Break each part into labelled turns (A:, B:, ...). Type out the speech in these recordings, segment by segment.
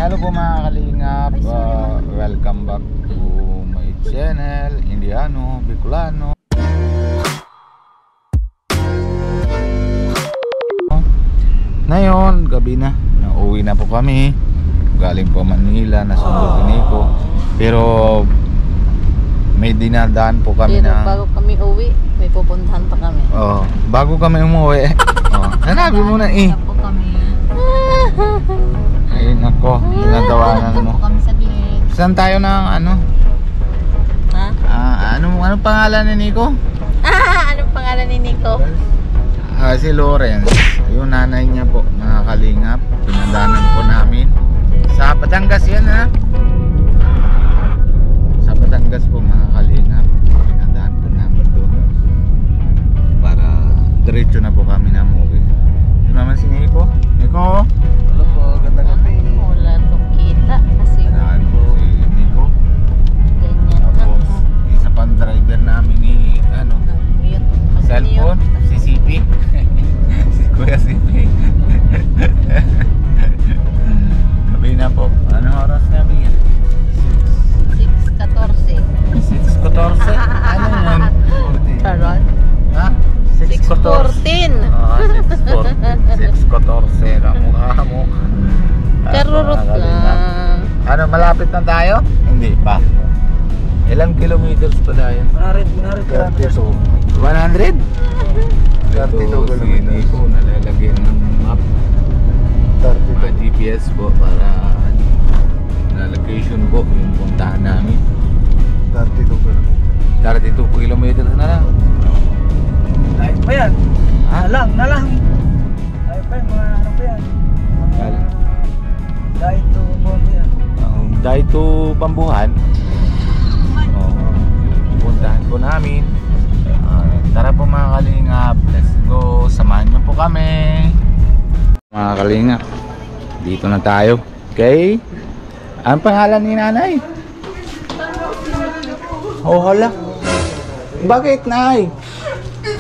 A: Hello po mga kalingap, welcome back to my channel, Indiano, Bicolano. Ngayon, gabi na, nauwi na po kami. Galing po Manila, nasunod ni Nico. Pero may dinadaan po kami na
B: bago kami uwi, may pupuntahan pa kami.
A: Oh, bago kami umuwi. Oh, hanabi mo na eh.
B: Po kami.
A: Ay nako, tinatawanan mo.
B: Kami saglit.
A: Saan tayo ng ano?
B: Ha?
A: Ano pangalan ni Nico?
B: Anong pangalan ni Nico?
A: Si Lawrence. Yung nanay niya po, mga kalingap. Pinadanan po namin. Sa Batangas yan ha. Sa Batangas po mga kalingap. Pinadaan po namin doon. Para diretso na po kami na movie. Ito naman si Nico. Nico?
C: Hello po, ganda gabi.
B: Wala tong kita kasi
A: Pinadaan po si Nico.
B: ganyan
A: Tapos isa pang driver namin ni
B: Mute.
A: cellphone, si CP. Si Kuya CP. Gabi na po. Anong oras na ba yan?
B: 6:14.
A: 6:14? Ano yun?
B: Taron?
A: Ha?
B: 6:14.
A: 6:14 lang mukha mo.
B: Karurot lang.
A: Ano, malapit na tayo? Hindi pa. Ilang kilometers pa tayo?
C: Manarit ka na.
A: 100?
C: 32
A: Ito si Nico, nalalagyan ng map, mga GPS po para na location po yung puntahan namin. 32 kilometers na lang.
C: Ayos pa yan. Na lang. Ayos pa yan, mga ano pa yan.
A: Kala.
C: Dahil to Bondo yan.
A: Dahil to Pambuhan. Puntahan po namin. Tara po mga kalingap, let's go, samahan nyo po kami mga kalingap. Dito na tayo. Okay, ang pangalan ni nanay? Oh hala, bakit nay?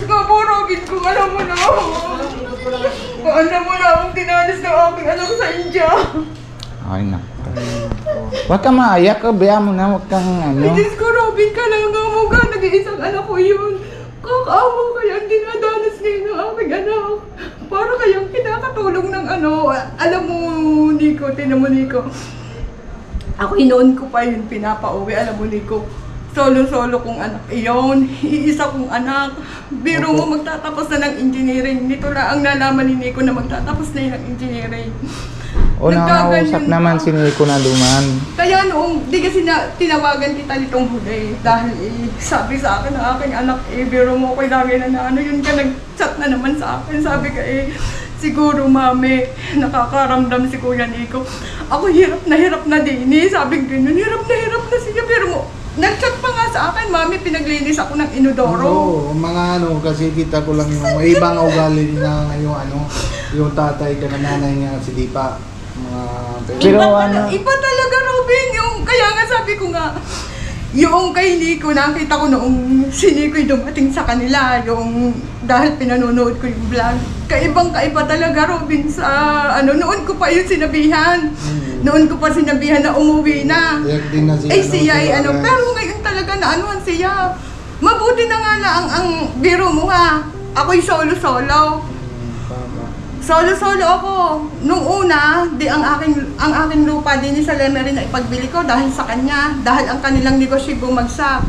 D: Kaburagin kung alam mo na ako. Paano mo na akong tinalis ng aking anak sa India?
A: Ay na, huwag ka maayak, kaya mo na, huwag kang ano.
D: Diyos ko, Robin ka lang ang mukha. Nag-iisang anak ko yun. Kakaawa kaya ang dinadanas ngayon ng aking anak. Para kayang kinakatulong ng ano. Alam mo, Nico, tinan mo, Nico. Ako noon ko pa yun pinapauwi. Alam mo, Nico. Solo-solo kong anak iyon. Iisa kong anak. Biro mo magtatapos na ng engineering. Nito lang ang nalaman ni Nico na magtatapos na yun ng engineering.
A: O nakausap naman si Nico na duman.
D: Kaya noong, di kasi tinawagan kita nitong huli. Dahil sabi sa akin ng aking anak, biro mo ko lagi na ano, yun ka nag-chat na naman sa akin. Sabi ka siguro mami, nakakaramdam si Kuya Nico. Ako hirap na din sabi ko ganun, hirap na siya. Pero mo, nag-chat pa nga sa akin, mami, pinaglinis ako ng inodoro.
C: Oo, mga ano, kasi kita ko lang yung ibang ugali na yung tatay ka na nanay niya si Dipa.
A: Pero
D: Iba talaga, Robin. Kaya nga sabi ko nga, yung kay Nico, nakita ko noong si Nico dumating sa kanila, dahil pinanonood ko yung vlog. Kaibang-kaiba talaga, Robin, sa noon ko pa yung sinabihan. Noon ko pa sinabihan na umuwi na.
C: Din na siya,
D: pero ngayon talaga na siya. Mabuti na nga lang ang biro mo ha. Ako'y solo-solo. Solo-solo ako. Nung una, ang aking lupa din sa Lemery na ipagbili ko dahil sa kanya. Dahil ang kanilang negosyo bumagsak.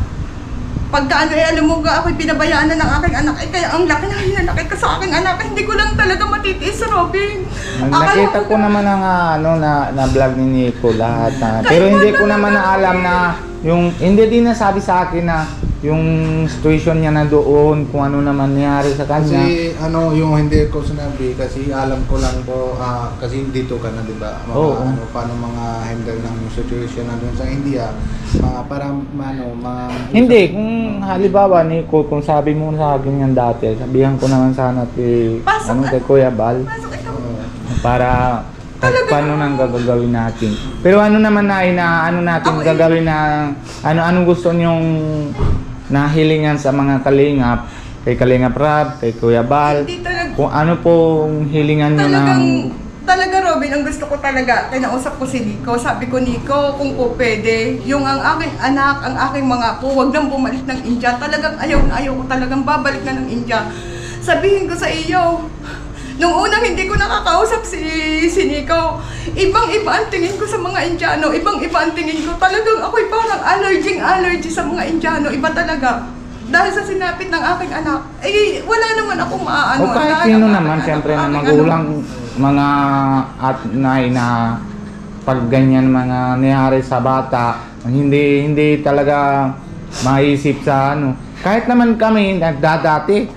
D: Pagka alam mo ga, ako'y pinabayaan na ng aking anak. Kaya ang laki na hinanakit ka sa aking anak. Hindi ko lang talaga matitiis, Robin.
A: nakita ko naman ang na vlog ni Nico lahat na. Pero hindi ko naman na alam na hindi din nasabi sa akin na yung situation niya na doon, kung ano naman nangyari sa kanya.
C: Kasi yung hindi ko sinabi, kasi alam ko lang po, kasi dito ka na, di ba? Paano mga handle ng situation na doon sa India, para
A: Hindi, kung halimbawa Nico, kung sabi mo sa akin yan dati, sabihan ko naman sana kay Kuya Bal. Para paano nang gagawin natin. Pero ano naman natin gagawin na anong gusto niyong nahilingan sa mga kalingap, kay Kalingap Rab, kay Kuya Bal, kung ano pong hilingan nyo ng
D: Talaga, Robin, ang gusto ko talaga, kinausap ko si Nico. Sabi ko, Nico, kung po pwede, yung ang aking anak, ang aking mga apo, wag nang bumalik ng India. Talagang ayaw na ayaw ko, talagang babalik na ng India. Sabihin ko sa iyo, nung unang hindi ko nakakausap si Nico, ibang-iba ang tingin ko sa mga Indiano, ibang-iba ang tingin ko. Talagang ako'y parang allergy sa mga Indiano, iba talaga. Dahil sa sinapit ng aking anak, eh, wala naman ako maaano.
A: O kahit sino naman, siyempre na magulang, mga at nay na pag ganyan mga nangyari sa bata, hindi talaga maisip sa ano. Kahit naman kami, dati,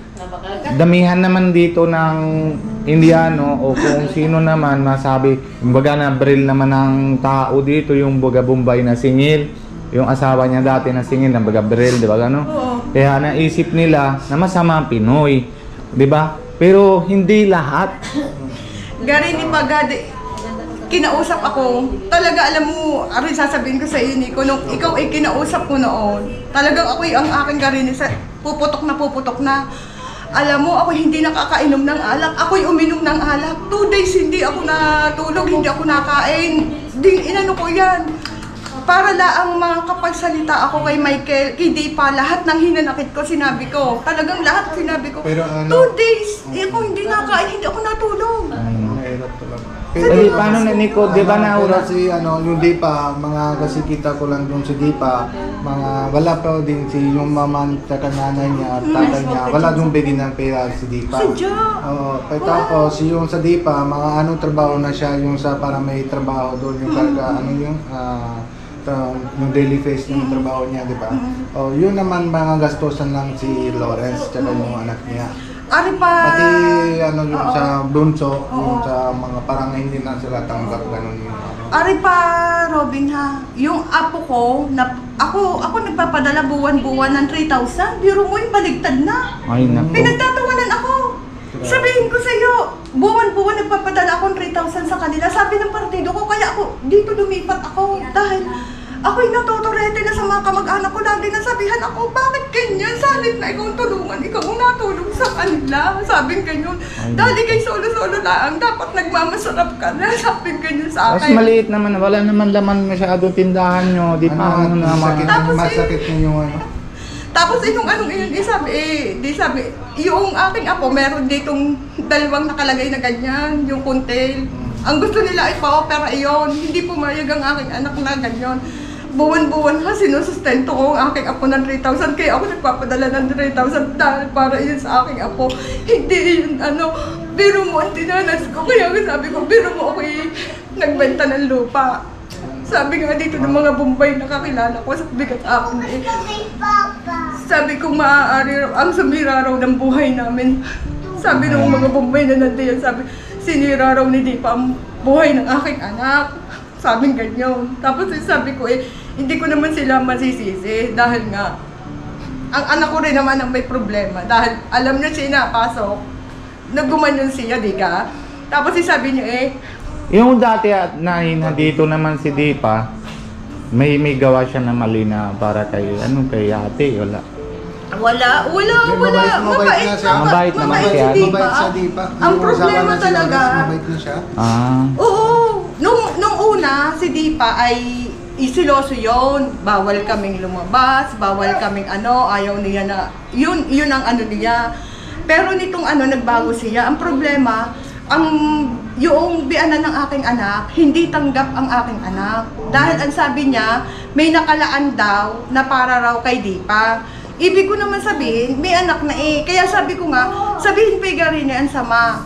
A: damihan naman dito ng Indiano o kung sino naman masabi, kumbaga na bril naman ng tao dito, yung baga Bombay na singil, yung asawa niya dati na singil, na baga bril, di ba gano? Kaya naisip nila na masama ang Pinoy, di ba? Pero hindi lahat.
D: Gari ni Pagade, kinausap ako, talaga alam mo, ari sasabihin ko sa iyo, Nico, nung ikaw ay kinausap ko noon, talagang ako ang aking garini, puputok na. Alam mo, ako hindi nakakainom ng alak, ako'y uminom ng alak. 2 days hindi ako natulog, hindi ako nakain. Inano ko yan. Para laang makapagsalita ako kay Michael, kay Dipa, lahat ng hinanakit ko, sinabi ko. Talagang lahat sinabi ko.
C: Pero ano,
D: 2 days, ako hindi nakain, hindi ako natulog.
C: Mahirap talaga.
A: Pero paano na Nico, di ba naura?
C: Si yung Dipa, mga kasi kita ko lang yung si Dipa, mga wala pa din si yung mama at nanay niya at tatay niya, wala yung bigyan ng pera si Dipa.
D: Sadya.
C: Oo, tapos yung sa Dipa, mga anong trabaho na siya, yung sa para may trabaho doon, yung karga, ano yung daily face yung trabaho niya, di ba? Oh, yun naman mga gastusan lang si Lawrence, tsaka yung anak niya.
D: Ari pa.
C: Pati ano yung sa bunso, yung sa mga parang hindi na sila tanggap ganun yung ano.
D: Ari pa, Robin ha. Yung apo ko, ako nagpapadala buwan-buwan ng 3,000. Biro mo yung baligtad na.
A: Ay naku.
D: Pinagtatawanan ako. Sabihin ko sa iyo, buwan-buwan nagpapadala ako ng 3,000 sa kanila. Sabi ng partido ko, kaya ako dito lumipat ako dahil ako'y natuturete na sa mga kamag-anak ko. Lagi nasabihan ako, bakit ganyan? Salit na ikaw tulungan, ikaw ang natulong sa kanila. Sabing ganyan. Dali kay solo-solo lang, dapat nagmamasarap ka na. Sabing ganyan sa
A: Mas
D: akin.
A: maliit naman, wala naman laman masyadong tindahan nyo, di pa ano naman.
D: Tapos
C: Masakit na yung ano.
D: Tapos yung anong yun, di sabi, yung aking apo, meron ditong 2 nakalagay na ganyan, yung kuntel. Ang gusto nila ay pa-opera iyon, hindi pumayag ang aking anak na ganyan. Buwan-buwan ha, sinusustento ko ang aking apo ng 3,000, kaya ako nagpapadala ng 3,000 dahil para yun sa aking apo. Hindi yun, biro mo ang tinanas ko, kaya sabi ko, biro mo ako nagbenta ng lupa. Sabi nga dito ng mga Bombay na kakilala ko, sabi ka sa akin sabi ko maaari ang sumira raw ng buhay namin. Sabi ng mga Bombay na nandiyan, sabi, sinira raw ni Dipa ang buhay ng aking anak. Sabing ganyan. Tapos sabi ko hindi ko naman sila masisisi dahil nga, ang anak ko rin naman ang may problema dahil alam niya siya napasok, nagumanyon siya, di ka? Tapos sabi niya
A: Yung dati na dito naman si Dipa, may gawa siya na mali na para kay ate, wala. Mabait naman si Ate.
C: Mabait sa Dipa.
D: Ang problema talaga.
C: Mabait na siya.
D: Oo. Nung una, si Dipa ay isiloso yon. Bawal kaming lumabas, bawal kaming ayaw niya na, yun ang niya. Pero nitong nagbago siya. Ang problema, yung bianan ng aking anak, hindi tanggap ang aking anak. Dahil ang sabi niya, may nakalaan daw na para raw kay Dipa. Ibig ko naman sabihin, may anak na Kaya sabi ko nga, sabihin pa garin niya ang sama.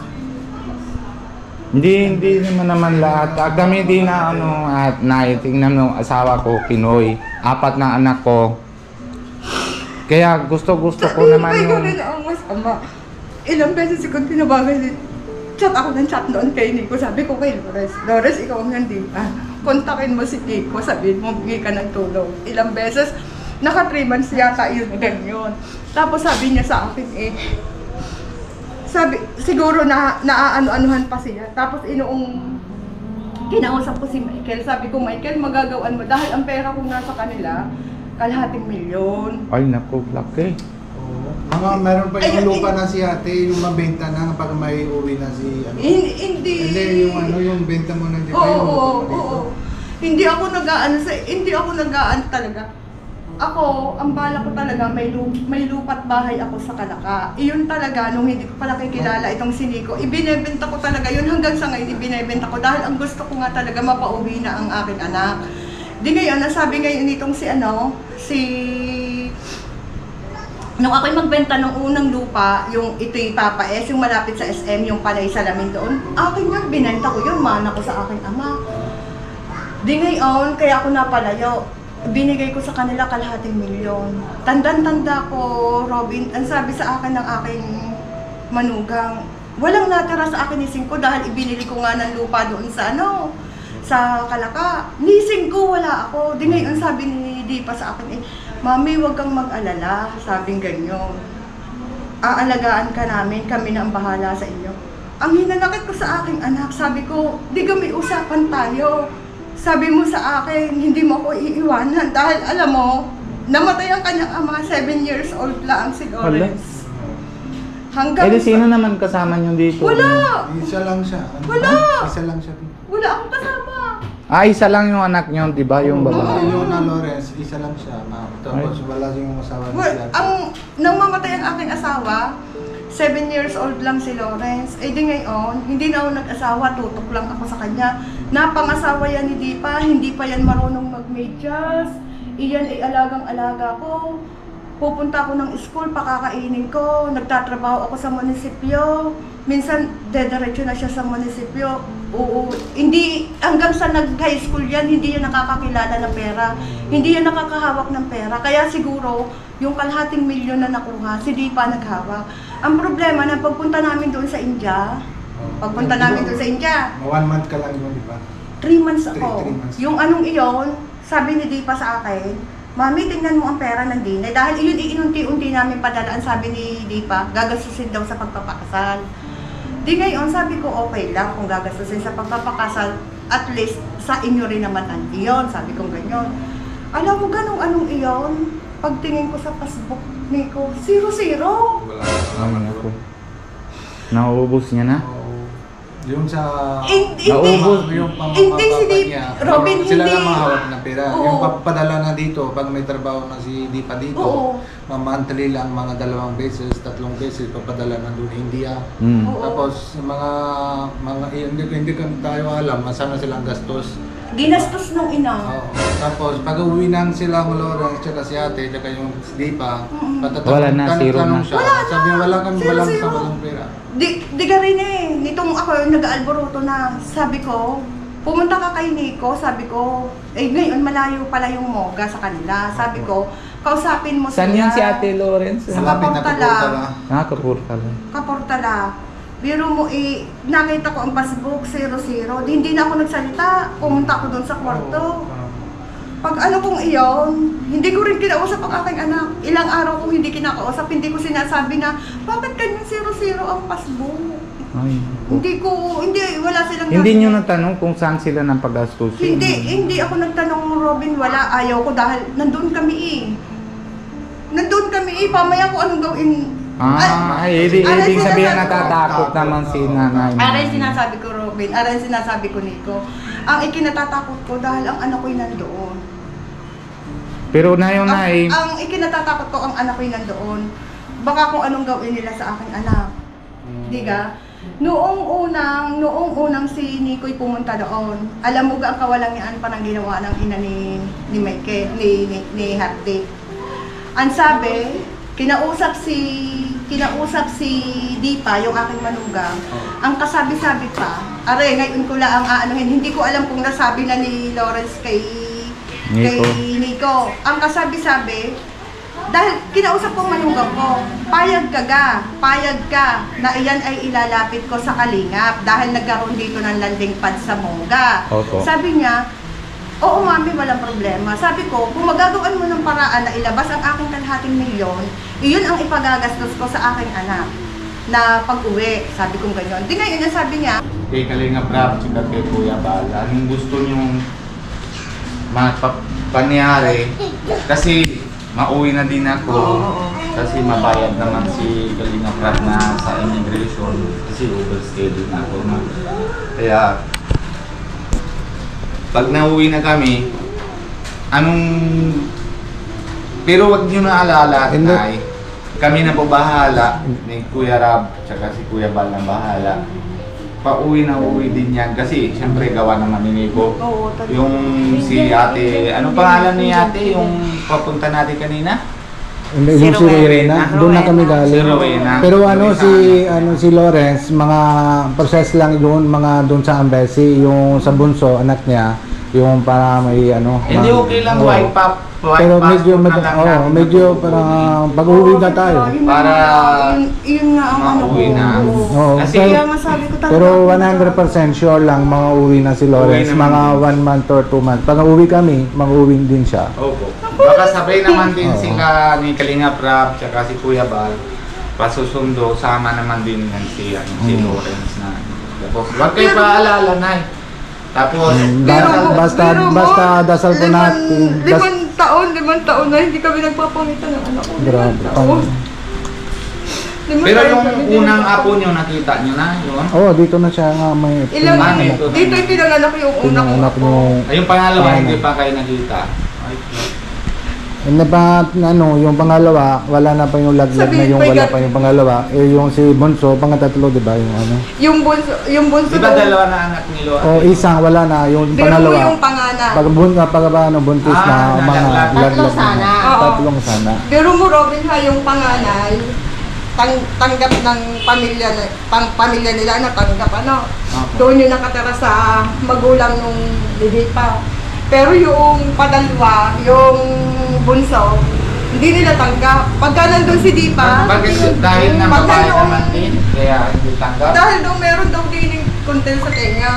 A: Hindi naman lahat. Kami din na at tingnan mo asawa ko, Pinoy. 4 na anak ko. Kaya gusto ko naman
D: Sabihin pa garin ang masama. Ilang beses ko tinabagan chat ako ng chat noon kay Nico. Sabi ko kay Lores, ikaw ang nandito. Kontakin mo si Nico, sabihin mo, bigay ka ng tulong. Ilang beses, naka 3 months yata yun, ganyan. Tapos sabi niya sa akin sabi, siguro naaano-anuhan pa siya. Tapos kinausap ko si Michael. Sabi ko, Michael, magagawaan mo. Dahil ang pera kong nasa kanila, 250,000.
A: Ay naku, laki.
C: Meron pa yung lupa na si ate, yung mabenta na pag may uwi na si
D: Hindi.
C: Hindi, yung ano yung benta mo ng di ba
D: Oo,
C: yung
D: oo,
C: lupa mo dito?
D: oo. Hindi ako nag-aano talaga. Ako, ang bala ko talaga, may lupa't bahay ako sa Kalaka. Iyon talaga, nung hindi ko pala kikilala itong si Nico, ibinebenta ko talaga yun hanggang sa ngayon, ibinebenta ko dahil ang gusto ko nga talaga mapauwi na ang aking anak. Di ngayon, nasabi ngayon nitong nung ako'y magbenta ng unang lupa, yung ito'y Papa S, yung malapit sa SM, yung Panay Salamin doon, akin yun, binenta ko yun, mana ko sa aking ama. Di ngayon, kaya ako napalayo. Binigay ko sa kanila 250,000. Tandang-tanda ko, Robin, ang sabi sa akin ng aking manugang, walang natira sa akin ni Singko dahil ibinili ko nga ng lupa doon sa Kalaka. Ni Singko wala ako. Di ngayon sabi ni Dipa sa akin, Mami, huwag kang mag-alala, sabing ganyan. Aalagaan ka namin, kami na ang bahala sa inyo. Ang hinanakit ko sa aking anak, sabi ko, di kami usapan tayo. Sabi mo sa akin, hindi mo ako iiwanan dahil alam mo, namatay ang kanyang ama, 7 years old lang si Lawrence. Hanggang
A: sino naman kasama niyo dito?
D: Wala!
C: Isa lang siya. Ano
D: Wala!
C: ba? Isa lang siya.
D: Wala akong kasama.
A: Isa lang yung anak niyo, di ba? Yung babae.
C: Yung na Lawrence, isa lang siya. Tapos wala yung asawa niya.
D: Nang mamatay ang aking asawa, 7 years old lang si Lawrence. Di ngayon, hindi na ako nag-asawa, tutok lang ako sa kanya. Napangasawa yan ni Dipa, hindi pa yan marunong mag-medyas. Iyan ay alagang-alaga ko. Pupunta ako ng school, pakakainin ko. Nagtatrabaho ako sa munisipyo. Minsan, dediretso na siya sa munisipyo. Hindi, hanggang sa nag-high school yan, hindi yan nakakakilala ng pera. Hindi yan nakakahawak ng pera. Kaya siguro, yung 250,000 na nakuha, si Dipa naghawak. Ang problema na pagpunta namin doon sa India, 1
C: month ka lang yun, di ba?
D: 3 months ako.
C: 3 months.
D: Yung anong iyon, sabi ni Dipa sa akin, Mami, tingnan mo ang pera ng Dinay. Dahil iyon inunti-unti namin padalaan, sabi ni Dipa, gagastusin daw sa pagpapakasal. Di ngayon, sabi ko okay lang kung gagastusin sa pagpapakasal, at least sa inyo rin naman ang iyon, sabi ko ganyan. Alam mo anong iyon? Pagtingin ko sa passbook ni ko, 0-0.
C: Wala.
A: Nauubos niya na?
C: Yung sa...
D: Hindi
C: yung
D: si
C: niya,
D: Robin,
C: sila
D: hindi.
C: lang mahawak ng pera.
D: Oo.
C: Yung papadala na dito, pag may trabaho na si Dipa dito,
D: Oo.
C: monthly lang, mga 2 beses, 3 beses, papadala na doon India.
D: Oo.
C: Tapos hindi kan tayo alam, saan na silang gastos.
D: Ginastos nung ina.
C: Oo. Tapos pag uwi nang sila ng Lawrence, tsaka si ate, tsaka yung si Dipa,
A: Wala na, zero na.
C: siya. Sabi niya, walang pera.
D: Di ka rin nitong ako nag-aalboroto na, sabi ko, pumunta ka kay Nico, sabi ko, ngayon malayo pala yung Moga sa kanila. Sabi ko, kausapin mo
A: Saan yan si Ate Lawrence?
D: Sa
C: Malapit na
D: Kaportala.
C: Kaportala.
D: Kaportala. Biro mo nakita ko ang passbook, 0-0. Hindi na ako nagsalita, pumunta ako doon sa kwarto. Pag ano kong iyon, hindi ko rin kinausap ang aking anak. Ilang araw kong hindi kinakausap, hindi ko sinasabi na, bakit ganyan 0-0 ang passbook?
A: Ay,
D: Wala silang
A: hindi nyo natanong kung saan sila ng pag-gastusin?
D: Hindi ako nagtanong, Robin, wala, ayaw ko dahil nandun kami pamaya ko anong gawin.
A: Ibig sabihin natatakot naman si nanay.
D: Aray sinasabi ko, Robin, aray sinasabi ko, Nico. Ang ikinatatakot ko dahil ang anak ko'y nandoon.
A: Pero na yun na
D: Ang ikinatatakot ko, ang anak ko'y nandoon. Baka kung anong gawin nila sa aking anak. Diga? Noong unang si Nico'y pumunta doon. Alam mo ga ang kawalangyaan pa ng ginawa ng ina ni Mike, ni Hardy. Ang sabi, kinausap si Dipa, yung aking manugang. Ang kasabi-sabi pa, ngayon ko lang ang aanuhin. Hindi ko alam kung nasabi na ni Lawrence kay Nico. Ang kasabi-sabi, dahil kinausap ko ang manugang ko, payag ka na iyan ay ilalapit ko sa Kalingap dahil nagkaroon dito ng landing pad sa Moga.
A: Opo.
D: Sabi niya, oo mami, walang problema. Sabi ko, kung magagawin mo ng paraan na ilabas ang aking 250,000, iyon ang ipagagastos ko sa aking anak na pag-uwi. Sabi kong ganyan. Di ngayon niya sabi niya,
A: kay Kalinga Prab, tsaka kay Kuya Bal, anong gusto nyong pangyari? Kasi mauwi na din ako. Kasi mabayad naman si Kalinga Prab na sa immigration kasi overstay din ako na. Kaya pag nauwi na kami, pero wag nyo na alala, Nay, kami na po bahala ni Kuya Rab tsaka si Kuya Bal na bahala. Pauwi na uwi din yan kasi siyempre gawa naman ni Nico.
D: Oo, talaga.
A: Yung si ate, ano pangalan ni ate yung papunta natin kanina?
C: Hindi, yung si Rowena, doon na kami galing.
A: Si Rowena.
C: Pero si Lawrence, mga process lang yun, mga doon sa embassy, yung sa bunso, anak niya, yung para may
A: Hindi okay lang white pop.
C: Pero medyo parang pag-uwi na tayo.
A: Para
D: yun nga ang
A: mauwi na.
C: Oo,
A: Kasi
D: Kaya masabi ko talaga.
C: pero 100% sure lang mauwi na si Lawrence,
A: Uwi naman.
C: mga 1 month or 2 months. Pag uwi kami, mag-uwi din siya.
A: opo. Baka sabay naman din
C: Oo.
A: sila ni Kalinga Prab tsaka si Kuya Bal. Pasusundo, sama naman din yan si Lawrence na. Tapos wag kayo paalala, Nay. Tapos
C: Basta dasal po natin.
D: 5 taon na hindi kami nagpapangitan ng anak ko.
C: Grabe.
A: pero yung unang apo nyo, nakita nyo na yun?
C: Dito na siya nga may
D: Dito yung pinanganak yung una kong
C: pinanganak
D: apo.
C: yung
A: Ay, yung pangalawa, hindi pa kayo nakita. Ay,
C: yung pangalawa, wala na pa yung laglag na yung wala pa yung pangalawa. Yung si Bunso, pangatatlo, di ba?
D: Yung bunso
A: di ba dalawa na anak ni Loa?
C: Isang wala na, yung
D: Pero
C: pangalawa.
D: yung panganak.
C: Buntis na, mga
A: nalaglag.
C: laglag
B: sana.
C: na.
D: Oo.
C: Tatlong sana.
D: Pero mo Robin ha, yung panganay, tanggap ng pamilya nila na tanggap
A: Okay.
D: Doon yung nakatira sa magulang nung pa. Pero yung padalwa, yung bunso, hindi nila tanggap. Pagka nandun si Dipa,
A: Bakit dahil na
D: pagka
A: babae
D: yung-
A: naman din, kaya hindi tanggap?
D: dahil daw meron daw din yung kontel sa tenga.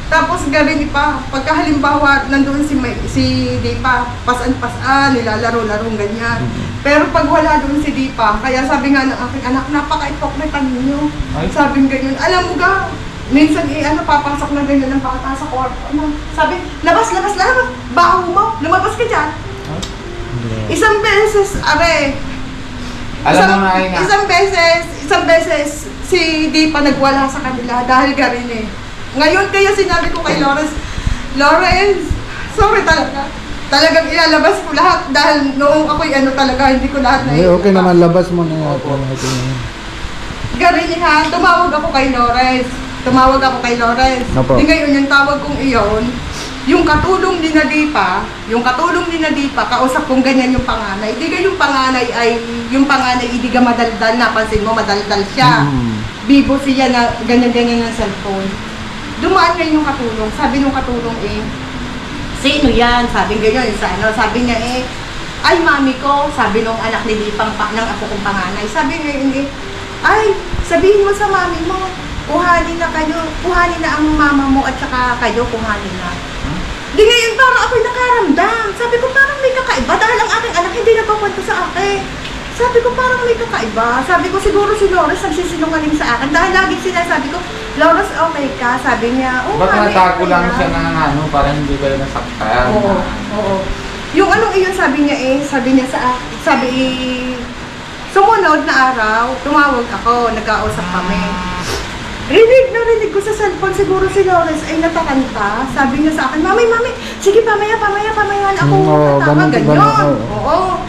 D: Tapos garin pa, pagka halimbawa nandun si Dipa, pasan-pasan, nilalaro-larong ganyan. Pero pag wala doon si Dipa, kaya sabi nga ng aking anak, napaka-hypocrite ninyo.
A: Ay.
D: Sabi ganyan, alam mo ga, minsan papasok na ganyan ng bata sa kwarto. Sabi, labas, baho mo, lumabas ka dyan. Isang beses,
A: Alam mo na yun
D: isang beses, si Dipa nagwala sa kanila dahil garin Ngayon kaya sinabi ko kay Lawrence, sorry talaga. Talagang ilalabas ko lahat dahil noong ako'y talaga, hindi ko lahat na
C: Okay naman, labas mo na yan.
D: Garin tumawag ako kay Lawrence.
C: Opo.
D: Di ngayon yung tawag kong iyon, yung katulong ni Nadipa, kausap kong ganyan yung panganay. Di yung panganay hindi ka madaldal na, pansin mo, madaldal siya. Bibo siya na ganyan-ganyan ng cellphone. Dumaan ngayon yung katulong. Sabi nung katulong sino yan? Sabi ganyan, sabi niya ay mami ko, sabi nung anak ni Dipang ng apo kong panganay. Sabi niya ay, sabihin mo sa mami mo, kuhanin na ang mama mo at saka kayo, kuhanin na. Di ngayon parang ako'y nakaramdam. Sabi ko parang may kakaiba dahil ang aking anak hindi nagpakwento sa akin. Sabi ko parang may kakaiba. Sabi ko siguro si Lawrence nagsisinungaling sa akin dahil lagi sinasabi ko, Lawrence okay ka? Sabi niya,
A: Baka
D: mami,
A: natago
D: okay
A: lang
D: na."
A: siya na para hindi kayo nasaktan.
D: Oo. Yung iyon sabi niya sumunod na araw, tumawag ako, nagkausap kami. Rinig ko sa cellphone, siguro si Lawrence ay natakanta. Sabi niya sa akin, Mami, sige pamaya na ako tatawa, ganyan. Oo.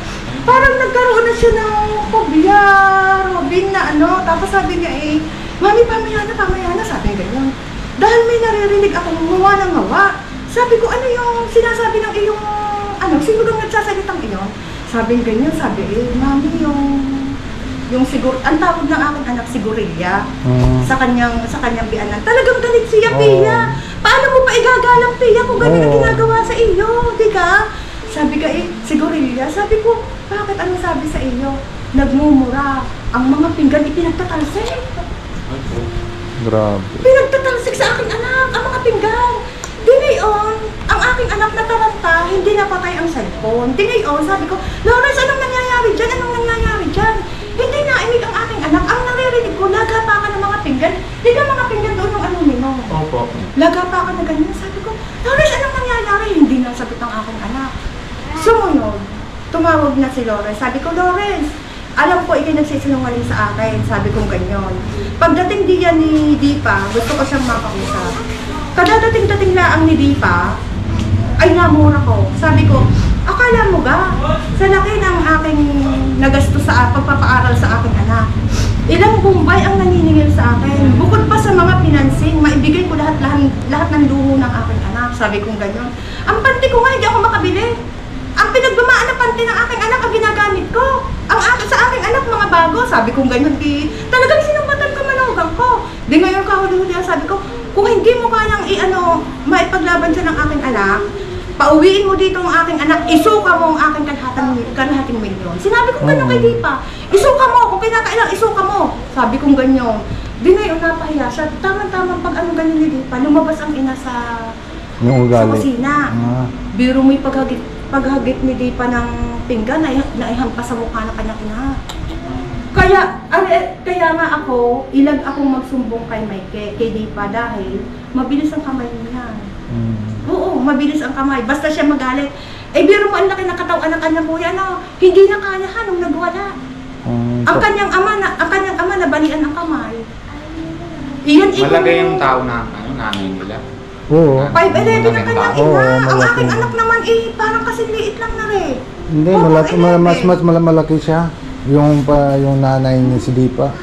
D: Parang nagkaroon na siya ng phobia, Robin na tapos sabi niya Mami, pamaya na, sabi ganyan. Dahil may naririnig akong ngawa ng ngawa. Sabi ko, ano yung sinasabi ng iyong, sino kang nagsasalitang iyon? Sabi ganyan, Mami, yung siguro, ang tawag ng aking anak sigurilla sa kanyang bianan. Talagang galit siya, Pia. Paano mo pa igagalang, Pia, kung ganun ang ginagawa sa iyo, di ka? Sabi ka, sigurilla. Sabi ko, bakit anong sabi sa iyo? Nagmumura. Ang mga pinggan ipinagtatalsik.
C: Grabe.
D: Pinagtatalsik sa aking anak, ang mga pinggan. Di ngayon, ang aking anak na taranta, hindi napatay ang cellphone. Di ngayon, sabi ko, Lawrence, anong nangyayari dyan? Hindi naimig ang aking anak. Ang naririnig ko, lagapakan ng mga pinggan. Di ka mga pinggan doon yung nino.
A: Opo.
D: Lagapakan na ganyan. Sabi ko, Lawrence, anong nangyayari? Hindi nasagot ang aking anak. Sumunod, tumawag na si Lawrence. Sabi ko, Lawrence, alam ko ikay nagsisinungaling sa akin, sabi kong ganyan. Pagdating diyan ni Dipa, gusto ko siyang makausap. Kadadating-dating laang ni Dipa, ay namura ko. Sabi ko, akala mo ga, sa laki ng aking nagasto sa pagpapaaral sa aking anak, ilang bumbay ang naniningil sa akin. Bukod pa sa mga pinansing, maibigay ko lahat ng luho ng aking anak. Sabi kong ganyan. Ang panty ko nga, hindi ako makabili. Ang pinagbamaan na panty ng aking anak ang ginagamit ko. Sa aking anak, mga bago. Sabi kong ganyan. Talagang sinumbatan ko manugang ko. Di ngayon kahuli-huli sabi ko, kung hindi mo kayang maipaglaban siya ng aking anak, pauwiin mo dito ang aking anak, isuka mo ang aking kalahating milyon. Sinabi ko gano'n kay Dipa, isuka mo, kung kinakailang, isuka mo. Sabi kong ganyan. Di ngayon napahiya siya. Tamang-tamang pag ganyan ni Dipa, lumabas ang ina sa kusina. Biro mo'y paghagit ni Dipa ng pinggan na ihampas sa mukha ng kanyang ina. Kaya nga ako, ilag akong magsumbong kay Dipa dahil mabilis ang kamay niya. Oo, mabilis ang kamay. Basta siya magalit. Biro mo ang laki ng katawan ng kanyang kuya, hindi na kaya nung nagwala. Ang kanyang ama nabalian ang kamay.
A: Malaki yung tao na nanay nila.
C: Oo.
D: 5'11" ang kanyang ina. Ang aking anak naman parang kasi liit lang na rin.
C: Hindi, mas malaki siya. Yung nanay ni si Dipa.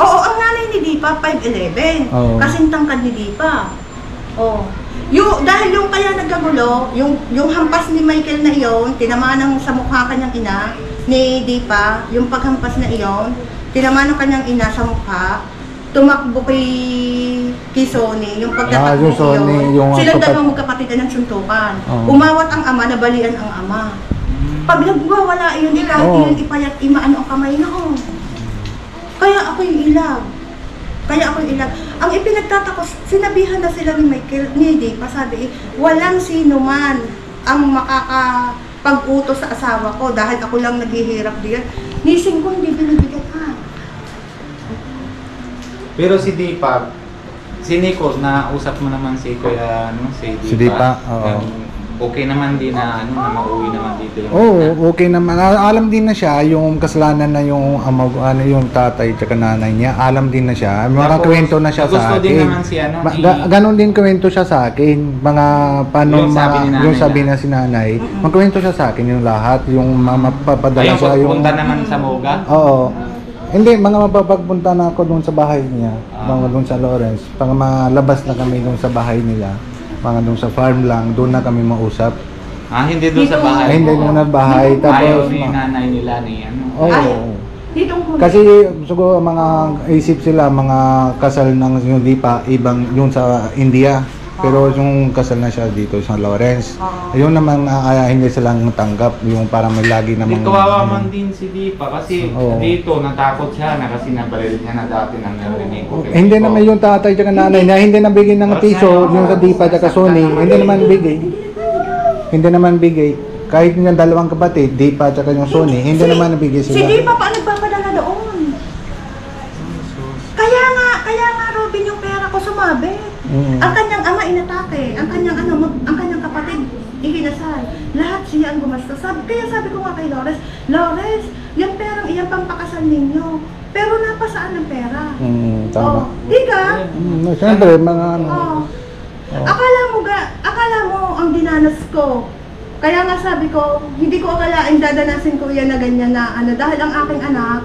D: Oo, ang nanay ni Dipa 5'11". Kasing tangkad ni Dipa. Dahil yung kaya nagkagulo, yung hampas ni Michael na iyon, tinamaan sa mukha kanyang ina ni Dipa, yung paghampas na iyon, tinamaan ng kanyang ina sa mukha, tumakbo kay Sonny, yung pagtatakbo iyon, silang dalawang magkapatid ng suntukan. Umawat ang ama, nabalian ang ama. Pag nagwawala iyon, iyon ipayat, imaano ang kamay noon. Kaya ako yung ilag. Ang ipinagtatakos, sinabihan na sila ni Michael, ni Dipa, sabi, walang sino man ang makakapag-utos sa asawa ko dahil ako lang naghihirap diyan. Nising ko, hindi binibigyan ka.
A: Pero si Dipa, si Nico, nausap mo naman si Kuya, si Dipa. Okay naman din na mauwi naman dito yung
C: okay naman. Alam din na siya yung kasalanan na yung yung tatay at nanay niya. Alam din na siya. Mga kwento na siya sa akin. Gusto din naman si ganon din kwento siya sa akin. Mga paano yung sabi na si nanay. Magkwento siya sa akin yung lahat, yung mapapadala siya yung
A: punta naman sa Moga.
C: Oo. Hindi, mga mapapagpunta na ako doon sa bahay niya. Mga doon sa Lawrence. Pag malabas na kami doon sa bahay nila. Mga doon sa farm lang, doon na kami mausap.
A: Hindi doon sa bahay?
C: Hindi doon na bahay.
A: Ayaw ni nanay nila ni
C: Kasi siguro mga isip sila, mga kasal ng yung Dipa, ibang yung sa India. Pero yung kasal na siya dito sa Lawrence. Ayun naman hindi silang tanggap, yung para may lagi namang...
A: Kawawa man din si Dipa kasi dito natakot siya na kasi nabaril niya na dati nang narinig ko.
C: Hindi naman yung tatay at nanay na hindi nabigay ng piso yung sa Dipa at Sonny. Hindi naman bigay. Kahit yung dalawang kapatid, Dipa at yung Sonny, hindi naman nabigay sila.
D: Si Dipa pa nagpapadala doon. Kaya nga Robin yung pera ko sumabit. Ang kanyang ama inatake, ang kanyang kapatid ikinasal. Lahat siya ang gumastos. Kaya sabi ko nga kay Lawrence, yung perang iyan pampakasal ninyo. Pero napasaan ang pera?
C: Tama.
D: Di ka?
C: Siyempre, mga
D: Akala mo ang dinanas ko. Kaya nga sabi ko, hindi ko akalain dadanasin ko yan na ganyan na dahil ang aking anak,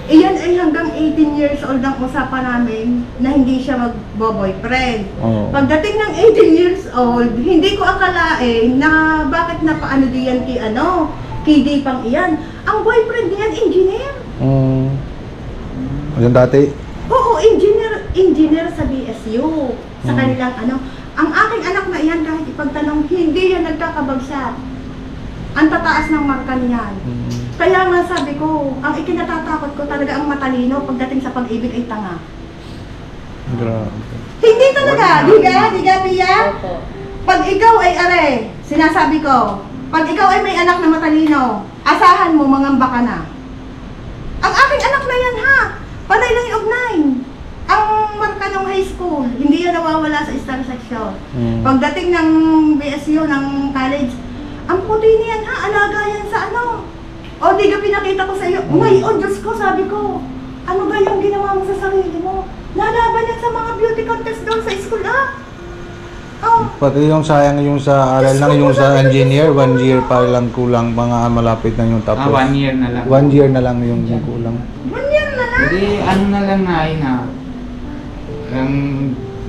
D: iyan ay hanggang 18 years old ang usapan namin na hindi siya mag-boyfriend. Pagdating ng 18 years old, hindi ko akalain na bakit napaano diyan kay Dipang iyan. Ang boyfriend niyan, engineer.
C: Yung dati?
D: Oo, engineer sa BSU. Sa kanilang ang aking anak na iyan kahit ipagtanong, hindi yan nagkakabagsak. Ang tataas ng marka niyan. Kaya nga sabi ko, ang ikinatatakot ko talaga ang matalino pagdating sa pag-ibig ay tanga.
C: Grabe.
D: Hindi talaga, di ka, Pia? Pag ikaw ay sinasabi ko, pag ikaw ay may anak na matalino, asahan mo, mangamba ka na. Ang aking anak na yan panay lang yung 9. Ang marka ng high school, hindi yan nawawala sa star section. Pagdating ng BSU, ng college, ang puti niyan alaga yan sa O, di ka pinakita ko sa iyo. May, oh Diyos ko, sabi ko. Ano ba yung ginawa mo sa sarili mo? Nalaban yan sa mga beauty contest doon sa school, ah. Oh.
C: Pati yung sayang yung sa aral lang yung sa engineer, 1 year pa lang kulang, mga malapit na yung tapos.
A: 1 year na lang.
C: 1 year na lang yung kulang.
D: 1 year na lang.
A: Hindi, ano na lang na.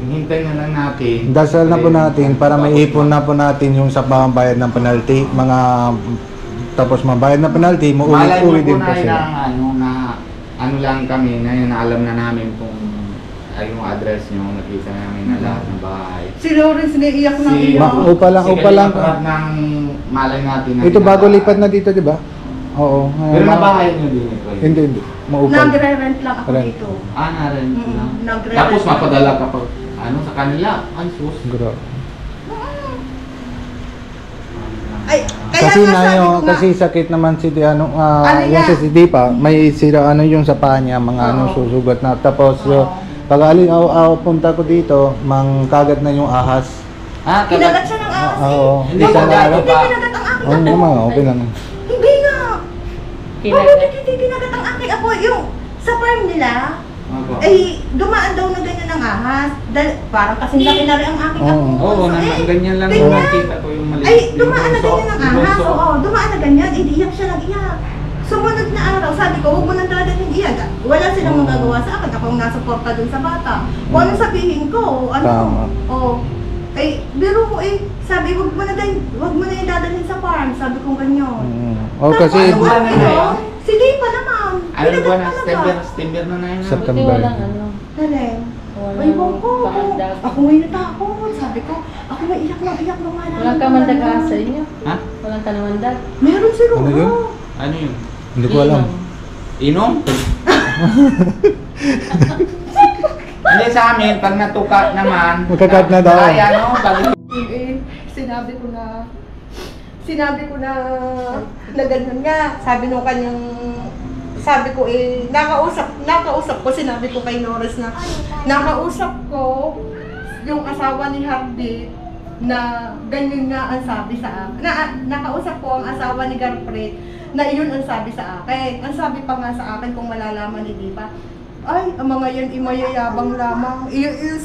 A: Hintay na lang natin.
C: Dasal na po natin para may ipon na po natin yung sa pambayad ng penalty, tapos mabayad na penalty,
A: Malay mo
C: uwi
A: po
C: din po
A: na
C: sila.
A: ano lang kami, ngayon na alam na namin kung ay yung address nyo, nakita namin na lahat ng bahay.
D: Si Lawrence naiiyak na
A: Si-
D: iyak.
C: Upa lang.
A: ng malay natin na
C: Ito bago
A: binabahay.
C: lipat na dito, di ba? Oo.
A: Pero nabahay nyo din ito.
C: Hindi. Maupal.
D: Nagre-rent lang ako
C: Rent.
D: dito.
A: Na-rent lang.
D: Nagre-rent
A: Tapos
D: lang.
A: mapadala ka pa, sa kanila. Ay, sus.
C: Grabe.
D: Ay, kaya
C: Kasi
D: nga sabi ko nga,
C: kasi sakit naman si
D: Ano
C: yung
D: yan?
C: si Dipa, may sira yung sa paa niya, mga susugat na. Tapos
D: Oo.
C: pag punta ko dito, kagat na yung ahas.
D: kinagat siya ng ahas.
C: Oo.
A: Hindi
C: Isa
A: ko
C: na
A: dati
C: araw.
D: Hindi kinagat ang aking
C: Oo
D: apo.
C: naman, okay lang.
D: Hindi nga.
B: Kinagat.
D: Hindi kinagat ang aking apo. Yung sa farm nila,
A: Opo.
D: ay dumaan daw na ganyan ang ahas. Parang kasing laki na rin ang aking apo.
A: Oo, ganyan lang
D: tingnan.
A: yung nakita ko yung maliit.
D: Ay,
A: yung
D: dumaan na
A: bunso,
D: ganyan ang
A: yung
D: ahas.
A: bunso.
D: Oo, dumaan na ganyan. Iiyak siya, nag-iyak. Sumunod na araw, sabi ko, huwag mo nang dadalhin iyan. Wala silang magagawa sa akin. Ako ang nasuporta dun sa bata. Kung anong sabihin ko,
C: Tama.
D: Ay, biro ko sabi, huwag mo na yung dadalhin sa farm. Sabi ko ganyan.
C: Kasi
A: Ano ba na yun?
D: Sige pa naman.
A: Ano ba na?
D: Pinagat
A: September na na yun.
C: September.
B: Buti walang ano.
D: Naleng.
B: Walang
D: Ay, bang ko.
B: paandag.
D: Ako may natakot. Sabi ko, ako may iyak na nga.
B: Walang kamandag sa inyo.
A: Ha?
B: Walang kanamandag.
D: Meron siguro.
C: Ano yun?
A: Ano yun?
C: Hindi ko alam.
A: Inom? Hindi sa amin, pag natuka naman.
C: Magkakat na daw.
A: Ay, ano, balik.
D: Sinabi ko na ganun nga. Sabi nung kanyang, sabi ko nakausap ko, sinabi ko kay Norris na, nakausap ko yung asawa ni Hardy na ganyan nga ang sabi sa akin. Nakausap ko ang asawa ni Garfred na iyon ang sabi sa akin. Ang sabi pa nga sa akin kung malalaman ni Dipa, ay, ang mga yan imayayabang lamang. Yung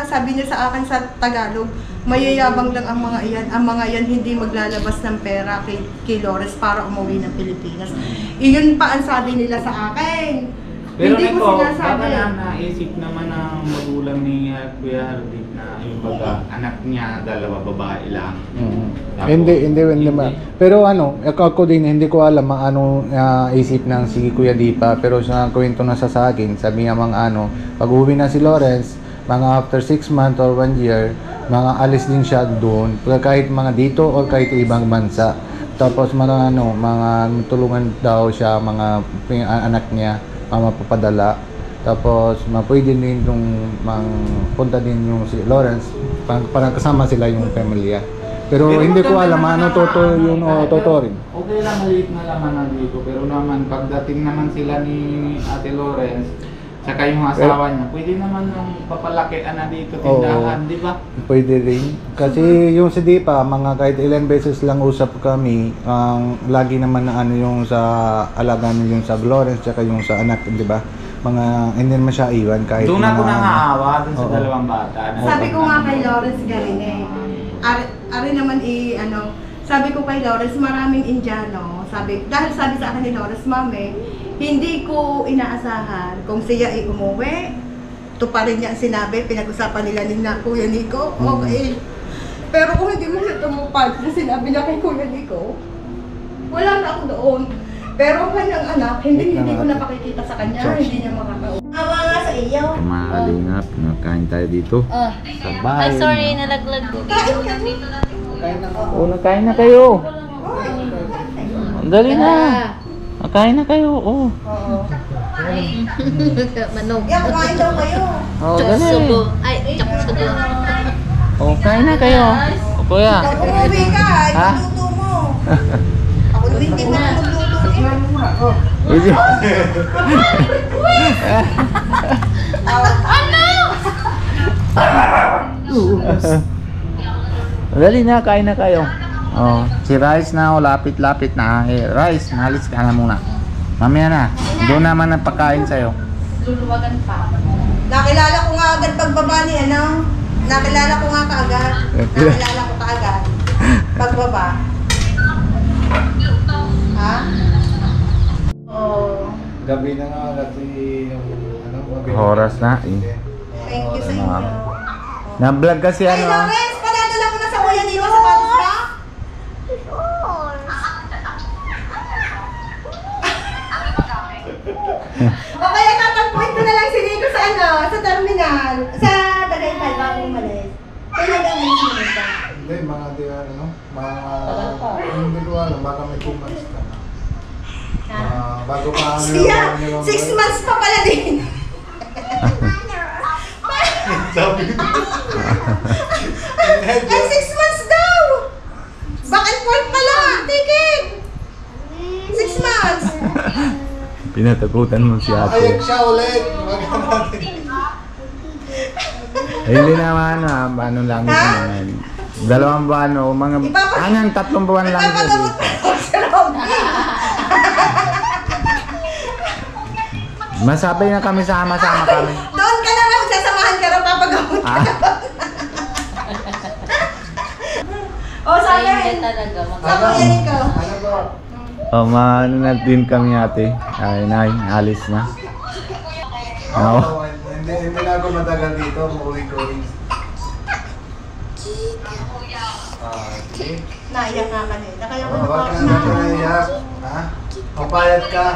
D: sabi niya sa akin sa Tagalog, mayayabang lang ang mga iyan. Ang mga yan hindi maglalabas ng pera kay Lores para umuwi ng Pilipinas. Iyon pa ang sabi nila sa akin.
A: Pero
D: Hindi ko
A: ito,
D: sinasabi.
A: baka naisip naman ng magulang ni Kuya Hardy na yung baga, anak niya, 2 babae lang. Tapos,
C: Hindi naman. Pero ako din, hindi ko alam ano isip ng si Kuya Dipa, pero sa kwento na sa akin, sabi niya pag uwi na si Lawrence, mga after 6 months or 1 year, mga alis din siya doon, kahit mga dito or kahit ibang bansa. Tapos mga tulungan daw siya, mga anak niya, mapapadala. Tapos pwede din punta din yung si Lawrence, parang kasama sila yung pamilya. Pero hindi ko alam totoo yun o totoo rin.
A: Okay lang, maliit na laman nandito. Pero naman, pagdating naman sila ni Ate Lawrence, saka yung asawa niya, pwede naman nang papalakian na dito tindahan, di ba?
C: Pwede rin. Kasi yung si Dipa, kahit ilan beses lang usap kami, lagi naman na yung sa alagaan yung sa Lawrence, saka yung sa anak, di ba? Hindi naman siya iwan kahit
A: Doon ako
C: mga-
A: nangaawa dun sa
C: Oo.
A: 2 bata.
D: Sabi ko nga kay Lawrence galing Ari naman sabi ko kay Lawrence, maraming Indiano. Dahil sabi sa akin ni Lawrence, Mami, hindi ko inaasahan kung siya ay umuwi. Ito pa rin niya ang sinabi, pinag-usapan nila ni Kuya Nico. Okay. Pero kung hindi mo siya tumupad na sinabi niya kay Kuya Nico, wala na ako doon. Pero ang kanyang anak, hindi ko napakikita sa kanya, hindi niya makakausap. Awa nga sa iyo.
A: Mga kalingap, nakain tayo dito. Sa bahay.
B: Ay, sorry, nalaglag.
D: Kain ka mo.
A: Nakain na kayo. Dali na. Nakain na kayo.
D: Oo.
B: Manog.
D: Yan, kumain daw kayo.
B: Tsaka sugo. Ay, tsaka sugo.
A: Kain na kayo. Kuya.
D: Pag umuwi ka,
A: Ha?
D: iluto mo. Ako hindi na nagluto.
A: Dali na, kain na kayo. Oh, si Rice na, lapit-lapit na. Eh, Rice, nalis ka na muna. Mamaya na. Doon naman ang pagkain sa'yo.
B: Luluwagan pa.
D: Nakilala ko nga agad pagbaba ni ano. Nakilala ko nga kaagad. Nakilala ko kaagad. Pagbaba. Ha? Oh.
C: Gabi na nga kasi yung
A: Oras na.
D: Thank you sa inyo.
A: Na-vlog kasi
D: Ay,
A: ano.
D: Lawrence! Padadala mo na sa kuya nino sa patos ba? O kaya tatagpuin ko na lang si Nico sa ano, sa terminal. Sa Tagaytay, bago umalis. Kailan ang alis mo nito?
C: Hindi, mga di ano, hindi ko alam, baka may 2 months ka na. Bago pa ano
D: Siya! 6 months pa pala din.
C: Sabi ko.
D: Ay, 6 months daw! Back and forth pala! Ticket! 6 months!
A: Pinatakutan mo si
C: Ayag
A: ate.
C: siya ulit. Maganda natin.
A: Eh, hindi naman, ano lang ito naman. 2 buwan o mga, hanggang 3 buwan lang ito
D: Ipapagamot
A: dito.
D: ako sa Robby.
A: Masabay na kami, sama-sama kami.
D: Doon ka na lang, sasamahan ka na papagamot ka.
A: Ah,
D: O, sabi.
B: Ayun na talaga.
D: Sa kuya Nico.
C: Ano ba?
A: maano na din kami ate. Ay, alis na. Oo.
C: Hindi na ako matagal dito. Umuwi ko rin. Okay.
D: Naiyak nga kanina. Kaya ko
C: Huwag ka na
D: napapasama.
C: naiyak. Ha? Mapayat ka.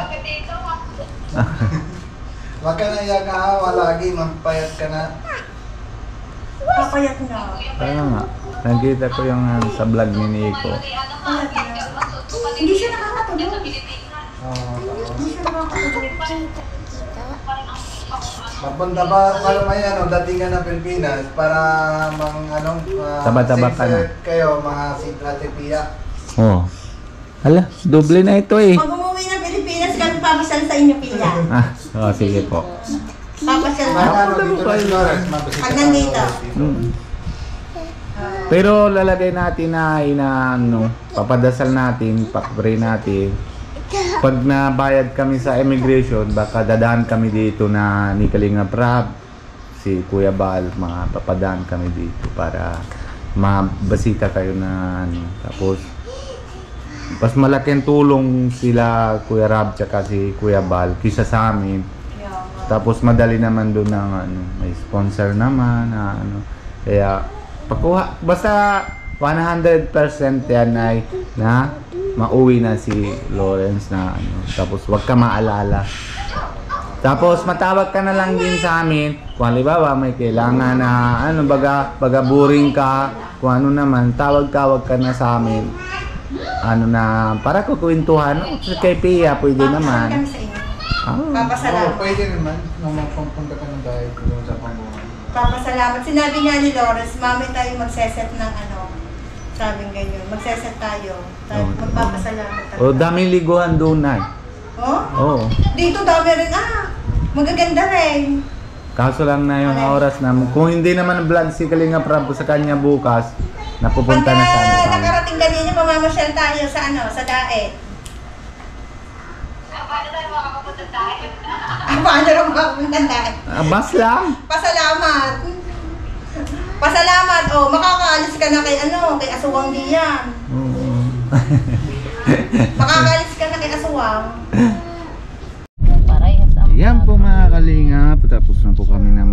C: Huwag ka naiyak ha. Lagi mapayat ka na.
D: Papayat na.
A: Kaya nga. Nakita ko yung sa vlog ni Nico.
D: Papayat na. Hindi siya nakakatulog. Hindi siya nakakatulog.
C: Mapunta ba may ano, dating ka ng Pilipinas para
A: Taba-taba ka na.
C: kayo mga si Ate Pia.
A: Oh. Hala, doble na ito eh.
D: Pag umuwi ng Pilipinas, kami papasyal sa inyo, Pia.
A: Oh, sige po.
D: Papasyal
C: Mga
D: na.
C: ano dito na Flores,
D: Pag nandito.
A: Pero lalagay natin na ano, papadasal natin, pakpray natin. Pag nabayad kami sa immigration, baka dadaan kami dito na ni Kalinga Prab, si Kuya Bal, mga papadaan kami dito para mabasita kayo na ano. Tapos, mas malaking tulong sila Kuya Rab tsaka si Kuya Bal kisa sa amin. Tapos madali naman doon ng ano, may sponsor naman na ano. Kaya pakuha basta 100% yan ay na mauwi na si Lawrence na ano. Tapos wag ka maalala. Tapos matawag ka na lang din sa amin kung halimbawa may kailangan na ano baga boring ka, kung ano naman tawag ka na sa amin. Ano na para kukwentuhan kay Pia pwede naman.
D: Kami sa inyo.
C: Oo,
D: Papasalamat.
C: pwede naman. Nung magpupunta ka ng bahay doon sa Pambuhan.
D: Papasalamat. Sinabi nga ni Lawrence, mami tayo magseset ng ano. Sabing ganyan. Magseset tayo. Tayo magpapasalamat tayo.
A: O daming liguan doon na.
D: Oh?
A: Oo.
D: Dito dami rin. Magaganda rin.
A: Kaso lang na yung oras na kung hindi naman vlog si Kalinga Prab sa kanya bukas, napupunta na sa amin.
D: Nakarating ganyan yung pamamasyal tayo sa ano, sa daet. Paano rin makapunta daet?
A: Bas lang.
D: Pasalamat. Pasalamat. Oh, makakaalis ka na kay ano, kay Aswang diyan.
A: Oo.
D: Makakaalis ka na kay Aswang.
B: Parehas ang
A: Yan po mga Kalinga, tapos na po kami ng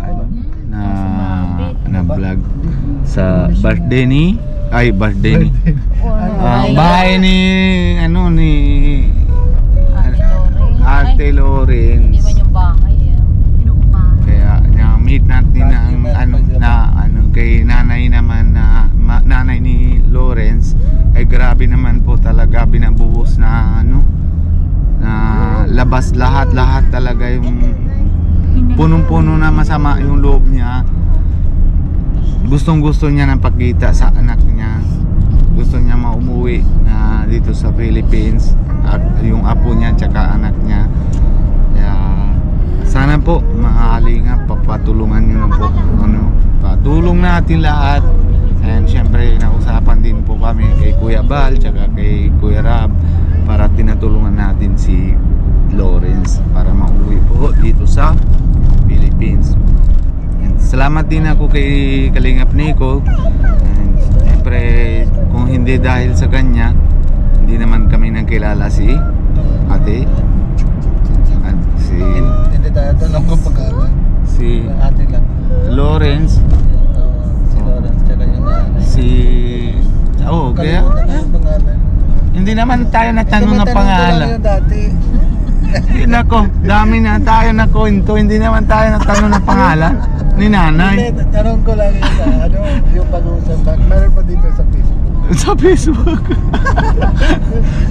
A: ano, na vlog sa birthday ni bahay ni ano ni Ate Lawrence.
B: Hindi man yung bahay.
A: Kaya meet natin na ano kay nanay naman na nanay ni Lawrence ay grabe naman po talaga binabuhos na ano na labas lahat talaga yung punong-puno na masama yung loob niya. Gustong-gusto niya nang pakita sa anak niya. Gusto niya maumuwi na dito sa Philippines at yung apo niya tsaka anak niya. Kaya sana po mga Kalinga papatulungan niyo na po ano, patulong natin lahat and And syempre nausapan din po kami kay Kuya Bal tsaka kay Kuya Rab para tinatulungan natin si Lawrence para mauwi po dito sa Philippines. And salamat din ako kay Kalingap Nico. And syempre kung hindi dahil sa kanya, hindi naman kami nagkilala si ate at si
C: Hindi tayo tanong ko pag-aaral.
A: si
C: Ate lang.
A: Lawrence,
C: Si Lawrence, tsaka yung nanay.
A: kaya
C: Kalimutan na yung pangalan.
A: hindi naman tayo natanong
C: Hindi,
A: ng
C: matanong ko lang
A: pangalan.
C: yun dati.
A: Nako, dami na tayo na kwento, hindi naman tayo natanong ng pangalan ni nanay.
C: Hindi, tanong ko lang yun ano, yung pag-uusap. Meron pa dito sa Facebook.
A: Sa Facebook.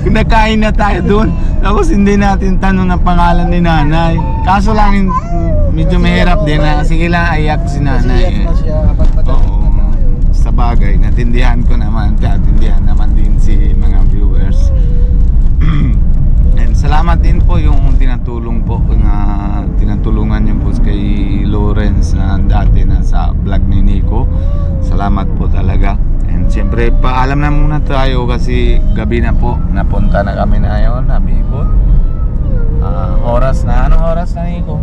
A: Nakain na tayo doon. Tapos hindi natin tanong ng pangalan ni nanay. Kaso lang medyo mahirap din na sige lang ayak si
C: Kasi
A: nanay.
C: iyak na siya kapag matanda
A: Oo,
C: na tayo.
A: sa bagay, natindihan ko naman, natindihan naman din si mga viewers. And salamat din po yung tinatulong po na tinatulungan niyo po kay Lawrence na dati na sa vlog ni Nico. Salamat po talaga. And siyempre paalam na muna tayo kasi gabi na po, napunta na kami na yun, Nabibot. Oras na, anong oras na Nico?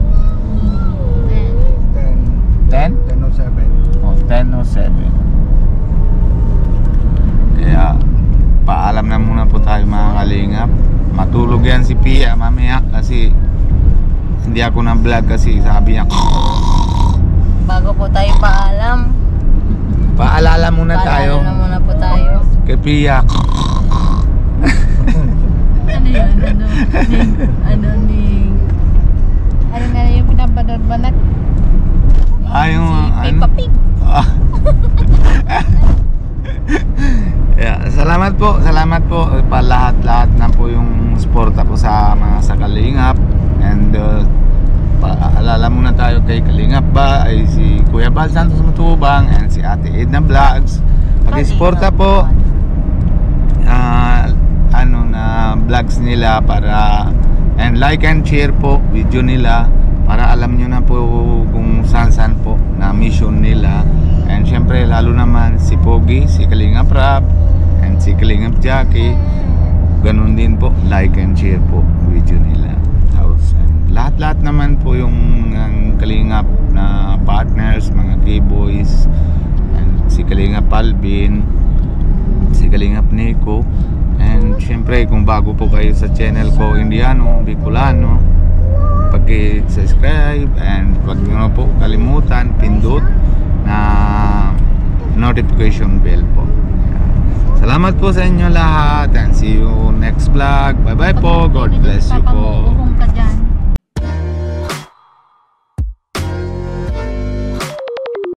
A: 10?
C: 10:07.
A: O, 10:07. Kaya paalam na muna po tayo mga kalingap. Matulog yan si Pia mamaya kasi hindi ako na vlog kasi sabi niya
B: Bago po tayo paalam.
A: paalala muna tayo
B: Paalala muna po tayo.
A: kay Pia.
B: Ano yun? Ano na yung pinapanood ba na?
A: Yung
B: Peppa Pig.
A: Yeah, salamat po pa lahat na po yung suporta po sa mga sa Kalingap. And paalala muna tayo kay Kalingap ba ay si Kuya Bal Santos Matubang and si Ate Edna Vlogs. Pag-suporta po na vlogs nila para and like and share po video nila para alam nyo na po kung saan po na mission nila. And syempre lalo naman si Pogi, si Kalingap Rap and si Kalingap Jackie, ganun din po, like and share po video nila. Tapos lahat naman po yung mga Kalingap na partners, mga K-boys, and si Kalingap Alvin, si Kalingap Nico. And syempre kung bago po kayo sa channel ko Indiano Bicolano, pag-subscribe and wag nyo po kalimutan pindot na notification bell po. Salamat po sa inyo lahat and see you next vlog. Bye bye po. God bless you po.
B: Papamuhong ka dyan.